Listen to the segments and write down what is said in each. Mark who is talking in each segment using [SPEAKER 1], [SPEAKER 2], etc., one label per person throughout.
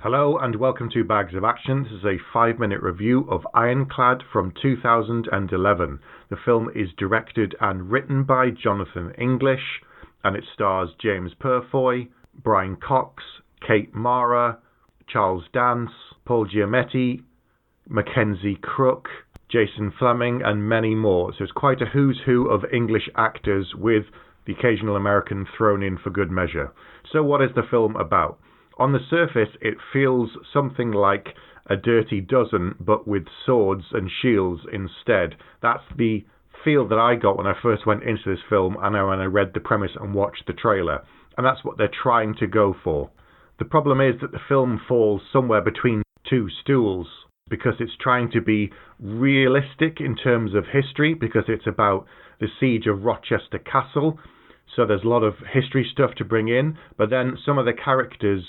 [SPEAKER 1] Hello and welcome to Bags of Action. This is a 5-minute review of Ironclad from 2011. The film is directed and written by Jonathan English, and it stars James Purefoy, Brian Cox, Kate Mara, Charles Dance, Paul Giamatti, Mackenzie Crook, Jason Flemyng, and many more. So it's quite a who's who of English actors with the occasional American thrown in for good measure. So what is the film about? On the surface, it feels something like A Dirty Dozen, but with swords and shields instead. That's the feel that I got when I first went into this film and when I read the premise and watched the trailer. And that's what they're trying to go for. The problem is that the film falls somewhere between two stools, because it's trying to be realistic in terms of history, because it's about the siege of Rochester Castle. So there's a lot of history stuff to bring in, but then some of the characters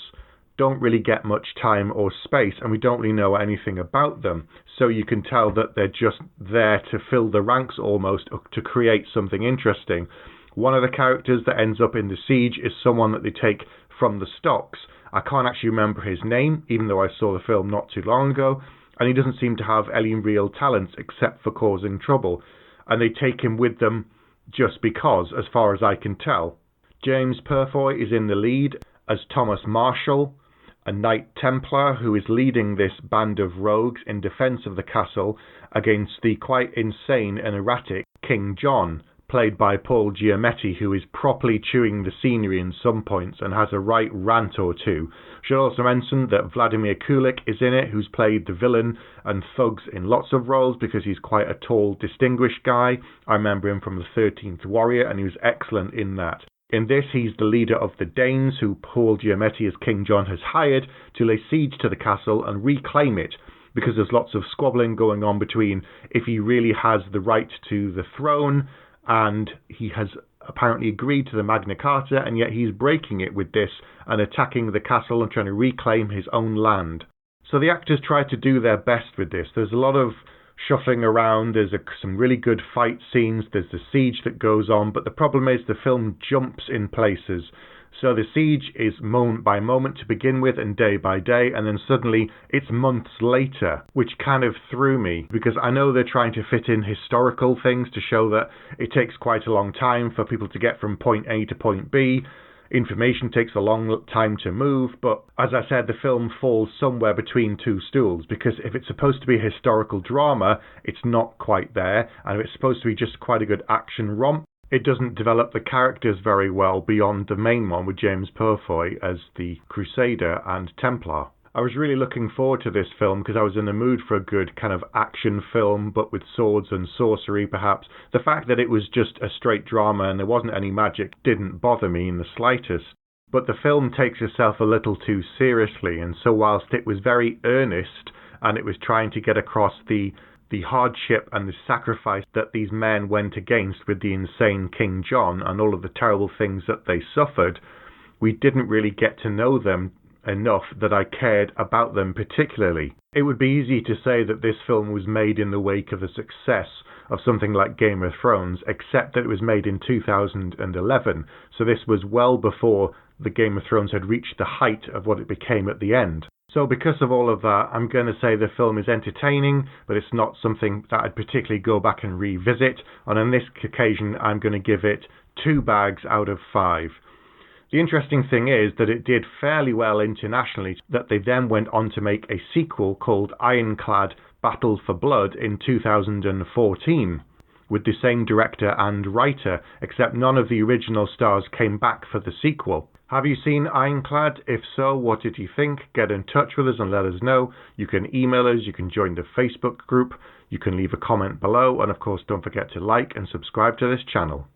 [SPEAKER 1] don't really get much time or space, and we don't really know anything about them. So you can tell that they're just there to fill the ranks almost, to create something interesting. One of the characters that ends up in the siege is someone that they take from the stocks. I can't actually remember his name, even though I saw the film not too long ago, and he doesn't seem to have any real talents except for causing trouble. And they take him with them just because, as far as I can tell. James Purefoy is in the lead as Thomas Marshall, a Knight Templar who is leading this band of rogues in defence of the castle against the quite insane and erratic King John, played by Paul Giamatti, who is properly chewing the scenery in some points and has a right rant or two. Should also mention that Vladimir Kulik is in it, who's played the villain and thugs in lots of roles because he's quite a tall, distinguished guy. I remember him from the 13th Warrior, and he was excellent in that. In this, he's the leader of the Danes, who Paul Giamatti as King John has hired to lay siege to the castle and reclaim it, because there's lots of squabbling going on between if he really has the right to the throne, and he has apparently agreed to the Magna Carta, and yet he's breaking it with this and attacking the castle and trying to reclaim his own land. So the actors try to do their best with this. There's a lot of shuffling around, there's some really good fight scenes, there's the siege that goes on, but the problem is the film jumps in places. So the siege is moment by moment to begin with and day by day, and then suddenly it's months later, which kind of threw me, because I know they're trying to fit in historical things to show that it takes quite a long time for people to get from point A to point B. Information takes a long time to move, but as I said, the film falls somewhere between two stools, because if it's supposed to be a historical drama, it's not quite there, and if it's supposed to be just quite a good action romp, it doesn't develop the characters very well beyond the main one with James Purefoy as the Crusader and Templar. I was really looking forward to this film because I was in the mood for a good kind of action film, but with swords and sorcery perhaps. The fact that it was just a straight drama and there wasn't any magic didn't bother me in the slightest. But the film takes itself a little too seriously, and so whilst it was very earnest and it was trying to get across the hardship and the sacrifice that these men went against with the insane King John and all of the terrible things that they suffered, we didn't really get to know them enough that I cared about them particularly. It would be easy to say that this film was made in the wake of the success of something like Game of Thrones, except that it was made in 2011, so this was well before the Game of Thrones had reached the height of what it became at the end. So because of all of that, I'm going to say the film is entertaining, but it's not something that I'd particularly go back and revisit, and on this occasion I'm going to give it 2 bags out of 5. The interesting thing is that it did fairly well internationally, that they then went on to make a sequel called Ironclad Battle for Blood in 2014, with the same director and writer, except none of the original stars came back for the sequel. Have you seen Ironclad? If so, what did you think? Get in touch with us and let us know. You can email us, you can join the Facebook group, you can leave a comment below, and of course don't forget to like and subscribe to this channel.